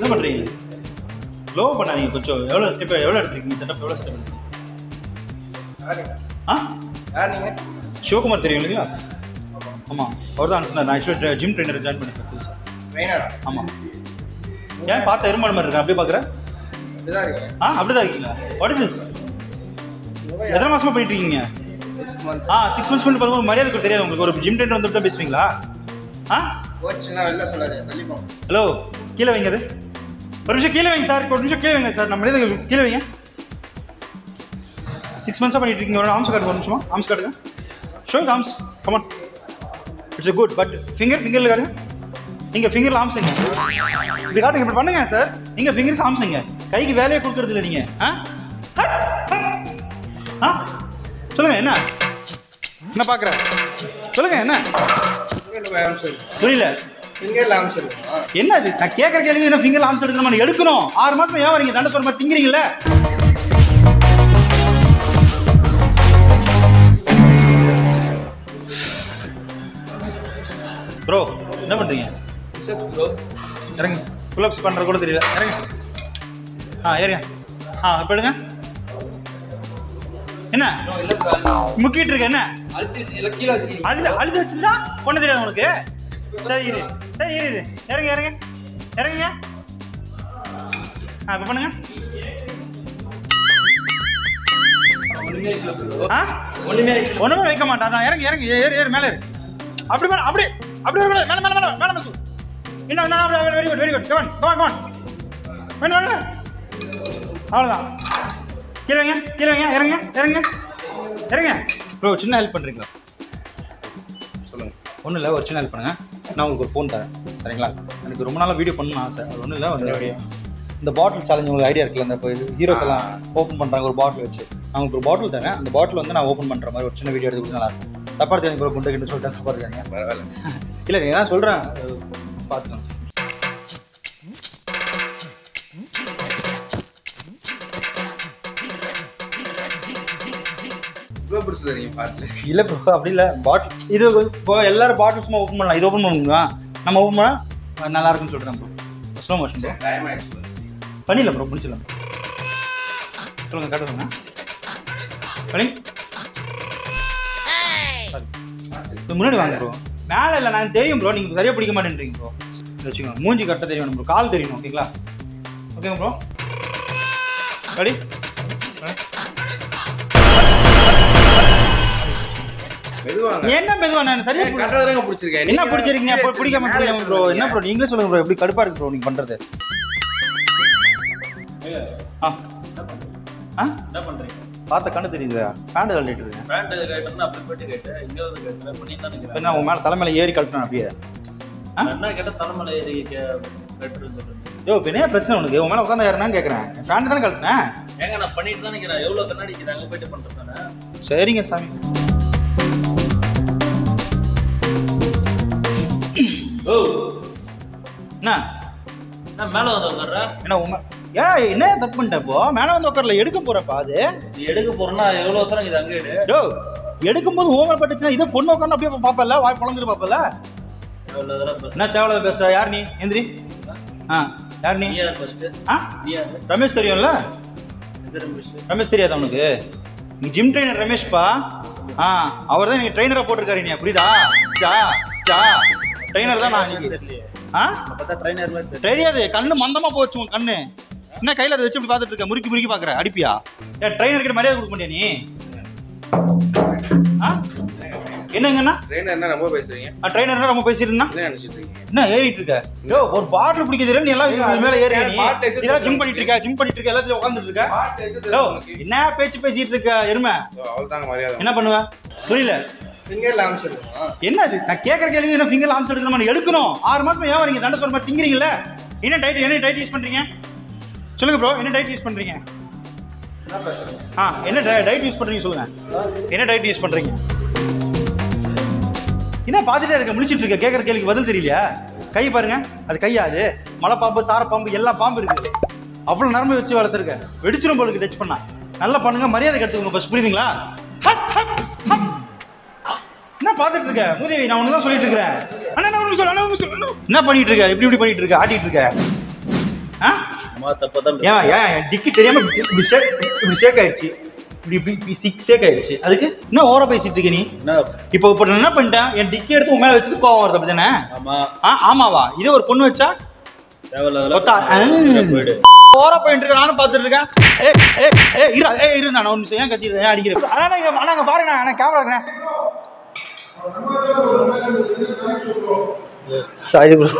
என்ன பண்றீங்க? லோ பண்ணாதீங்க கொஞ்சம். எவ்வளோ ஸ்டெப் எடுத்துருக்கீங்க? செட்டப் எவ்வளோ ஸ்டெப் எடுத்துருக்கீங்க? யார் நீங்க? சிவகுமார் தெரியும் இல்லையா? ஆமாம், அவர் தான் அனுப்புனார். நான் ஆக்சுவலாக ஜிம் ட்ரெயினர் ஜாயின் பண்ணிருக்கேன் புதுசாக. ட்ரெயினரா? ஆமாம். ஏன் பார்த்த எருமாடு மாதிரி இருக்கேன் அப்படியே பார்க்குறேன்? அப்படிதான் இருக்கீங்க. அப்படிதான் இருக்கீங்களா? What is this? எத்தனை மாசமா பண்ணிட்டு இருக்கீங்க? 6 months. 6 months பண்ணி பார்க்கும்போது மரியாதை கூட தெரியாது உங்களுக்கு. ஒரு ஜிம் ட்ரெயினர் வந்துட்டு தான் பேசுவீங்களா? கோச்னா வெளில சொல்லாதீங்க, தள்ளி போங்க. ஹலோ, கீழே வைங்க. அது ஒரு நிமிஷம் கீழே வைங்க சார். ஒரு நிமிஷம் கீழே வைங்க சார். நம்ம கீழே வைங்க. 6 months பண்ணிட்டு இருக்கீங்க. ஒரு ஆம்ஸ் கார்டு. ஒரு நிமிஷமா ஆம்ஸ் கார்டுங்க. Show arms. Come on. It's good. But ஃபிங்கர்ல காட்டுங்க. நீங்க ஃபிங்கர்ல ஆம்ஸ் வைங்க. இப்படி காட்டுங்க. இப்படி பண்ணுங்க சார். நீங்க ஃபிங்கர்ஸ் ஆம்ஸ் வைங்க. கைக்கு வேலையே கொடுக்கறது இல்லை நீங்க. சொல்லுங்க என்ன என்ன பாக்குற? சொல்லுங்க என்ன புரியல? ஃபிங்கர்ல ஆம்ஸ் இருக்குமா? என்ன அது? நான் கேட்கற கேள்வி என்ன? ஃபிங்கர்ல ஆம்ஸ் எடுக்கணுமா? எடுக்கணும். 6 மாசம் ஏன் வரீங்க? தண்டை சொல்ற மாதிரி திங்கிறீங்கல்ல? ப்ரோ என்ன பண்றீங்க? ப்ரோ இறங்க. புல்அப்ஸ் பண்ற கூட தெரியல. இறங்க. ஏறியா. இப்போ எடுங்க. என்ன முக்கிட்டு இருக்க? என்ன கீழே வச்சுக்கீங்க. அழுது வச்சுருந்தா ஒண்ணு தெரியாது உனக்கு? சரி இரு. சரி இரு. இறங்க இறங்க இறங்குங்க. இப்போ பண்ணுங்க. ஒண்ணுமே வைக்க மாட்டான். இறங்கி இறங்கி ஏறு ஏறு மேலே ஏறு. அப்படி மேலே அப்படி அப்படி மேலே மேலே மேலே மேலே மேலே இன்னும் very good very good. Come on come on come on. வேணும் அவ்வளோதான். கீழே வைங்க கீழே வைங்க. இறங்க இறங்க இறங்க. ப்ரோ சின்ன ஹெல்ப் பண்ணுறீங்களா? சொல்லுங்கள். ஒன்றும் இல்லை, ஒரு சின்ன ஹெல்ப் பண்ணுங்கள். நான் உங்களுக்கு ஒரு ஃபோன் தரேன் சரிங்களா? எனக்கு ரொம்ப நாளாக வீடியோ பண்ணணும்னு ஆசை. அது ஒன்றும் இல்லை, ஒரு வீடியோ. இந்த பாட்டில் சேலஞ்ச் உங்களுக்கு ஐடியா இருக்குல்ல? இந்த இப்போ ஹீரோஸ் எல்லாம் ஓப்பன் பண்ணுறாங்க ஒரு பாட்டில் வச்சு. நான் உங்களுக்கு ஒரு பாட்டில் தரேன். அந்த பாட்டில் வந்து நான் ஓப்பன் பண்ணுற மாதிரி ஒரு சின்ன வீடியோ எடுத்து நல்லா இருக்கும். தப்பா இருக்காங்க ப்ரோ. குண்டை கிட்ட சொல்லிட்டு தப்பா இருக்காங்க. பரவாயில்ல. இல்லை நீங்கள் நான் சொல்கிறேன் பார்த்துக்கோங்க. இல்ல ப்ரோ அப்படி இல்ல. பாட்டில் இது இப்போ எல்லாரும் பாட்டில் சும்மா ஓப்பன் பண்ணலாம். இது ஓப்பன் பண்ணுங்க. நம்ம ஓப்பன் பண்ணா நல்லா இருக்குன்னு சொல்றேன் ப்ரோ. Slow motion bro. பண்ணிடலாம் ப்ரோ. முடிச்சிடலாம். சொல்லுங்க காட்டுங்க. பண்ணி முன்னாடி வாங்க ப்ரோ. மேலே இல்லை நான் தெரியும் ப்ரோ. நீங்கள் சரியாக பிடிக்க மாட்டேன்றீங்க ப்ரோ. வச்சுக்கோங்க. மூஞ்சி கரெக்டாக தெரியணும் ப்ரோ. கால் தெரியணும். ஓகேங்களா? ஓகேங்க ப்ரோ. ரெடி? என்ன மெதுவா? நான் சரியா பிடிச்சிருக்கேன். என்ன பிடிச்சிருக்கீங்க? பிடிக்காம பிடிக்காம ப்ரோ. என்ன ப்ரோ நீங்களே சொல்லுங்க ப்ரோ. எப்படி கடுப்பா இருக்கு ப்ரோ நீங்க பண்றது? என்ன பண்றீங்க? பார்த்த கண்ணு தெரியுது. பேண்ட் கழட்டிட்டு இருக்கேன். பேண்ட் கழட்டணும் அப்படி போட்டு கேட்டேன். இங்க வந்து கேட்டேன். பண்ணி தான் நிக்கிறேன். என்ன உங்க மேல தலைமையில ஏறி கழட்டணும் அப்படியே? என்ன கேட்ட தலைமையில ஏறி கழட்டுறது? யோ என்ன பிரச்சனை உனக்கு? உன் மேல உட்கார்ந்து ஏறணும்னு கேக்குறேன். பேண்ட் தானே கழட்டினேன். ஏங்க நான் பண்ணிட்டு தான் நிக்கிறேன். எவ்வளவு கண்ணாடி அங்க போயிட்டு பண்றதானே? சரிங்க சாமி. ஓ என்ன மேல வந்து உட்கார்ற? என்ன உமா என்ன தப்பு பண்ணிட்ட? இப்போ மேல வந்து உட்காரல, எடுக்க போறப்பா. அது நீ எடுக்க போறேன்னா எவ்வளவு தரம் இது அங்கே எடு. யோ எடுக்கும்போது ஓவர் பட்டுச்சுன்னா இதை பொண்ணு உட்காந்து அப்படியே பாப்பல, வாய் பொழந்துட்டு பாப்பல. என்ன தேவையில்லாத பேசுற? யார் நீ? எந்திரி. யார் நீ? ரமேஷ் தெரியும்ல? ரமேஷ் தெரியாதா உனக்கு? நீ ஜிம் ட்ரெயினர் ரமேஷ்பா. அவர் தான் நீங்க ட்ரெயினரா போட்டிருக்காரு. நீ புரியுதா? ட்ரெயினர் தான் நான். தெரியாது. கண்ணு மந்தமா போச்சு உன் கண்ணு. என்ன கையில அதை வச்சு இப்படி பார்த்துட்டு இருக்க? முறுக்கி முறுக்கி பாக்குற? அடிப்பியா? ட்ரெயினர் கிட்ட மரியாதை கொடுக்க மாட்டியா நீ? என்னங்கண்ணா ட்ரெயினர் ரொம்ப பேசுறீங்க? ட்ரெயினர் ரொம்ப பேசிருந்தா என்ன ஏறிட்டு இருக்க? ஒரு பாட்டில் பிடிக்க தெரியும் நீ எல்லாம் மேல ஏறி இதெல்லாம் ஜிம் பண்ணிட்டு இருக்க. ஜிம் பண்ணிட்டு இருக்க. எல்லாத்தையும் உட்காந்துட்டு இருக்க. என்ன பேச்சு பேசிட்டு இருக்க எருமை? என்ன பண்ணுவ? புரியல. ஃபிங்கர்ல ஆரம்பிச்சிருக்கோமா? என்ன அது நான் கேட்குற கேள்வி என்ன ஃபிங்கர் ஆம்ஸ் எடுக்கணும் எடுக்கணும் 6 மாசமா ஏன் வரீங்க தண்டை சொல்ற மாதிரி திங்கிறீங்கல்ல என்ன டைட் யூஸ் பண்றீங்க சொல்லுங்க ப்ரோ என்ன டைட் யூஸ் பண்றீங்க என்ன டைட் யூஸ் பண்றீங்க சொல்லுங்க என்ன டைட் யூஸ் பண்றீங்க என்ன பார்த்துட்டே இருக்க முடிச்சிட்டு இருக்க கேட்குற கேள்விக்கு பதில் தெரியலையா கை பாருங்க அது கையா அது மலைப்பாம்பு தாரப்பாம்பு எல்லா பாம்பு இருக்கு அவ்வளோ நரம்பு வச்சு வளர்த்துருக்க வெடிச்சிரும் போலுக்கு டச் பண்ணா நல்லா பண்ணுங்க மரியாதை கட்டுங்க பஸ் புரியுதுங்களா என்ன பார்த்துட்டு இருக்க மூதேவி நான் ஒன்று தான் சொல்லிட்டு இருக்கிறேன் என்ன பண்ணிட்டு இருக்க இப்படி பண்ணிட்டு இருக்க ஆட்டிட்டு இருக்க ஏன் டிக்கி தெரியாம இப்படி ஷேக் ஆயிடுச்சு இப்படி ஷேக் ஆயிடுச்சு அதுக்கு என்ன ஓர பேசிட்டு இருக்க நீ இப்போ என்ன பண்ணிட்டேன் என் டிக்கி எடுத்து உன் மேல வச்சது கோவம் வருது அப்படிதானே ஆமாவா இதே ஒரு பொண்ணு வச்சா ஓர போயிட்டு இருக்க நானும் பார்த்துட்டு இருக்கேன் இரு நான் ஒரு நிமிஷம் ஏன் கத்திட்டு அடிக்கிறேன் ஆனா பாருங்க நான் கேமரா இருக்கிறேன் சாரி ப்ரோ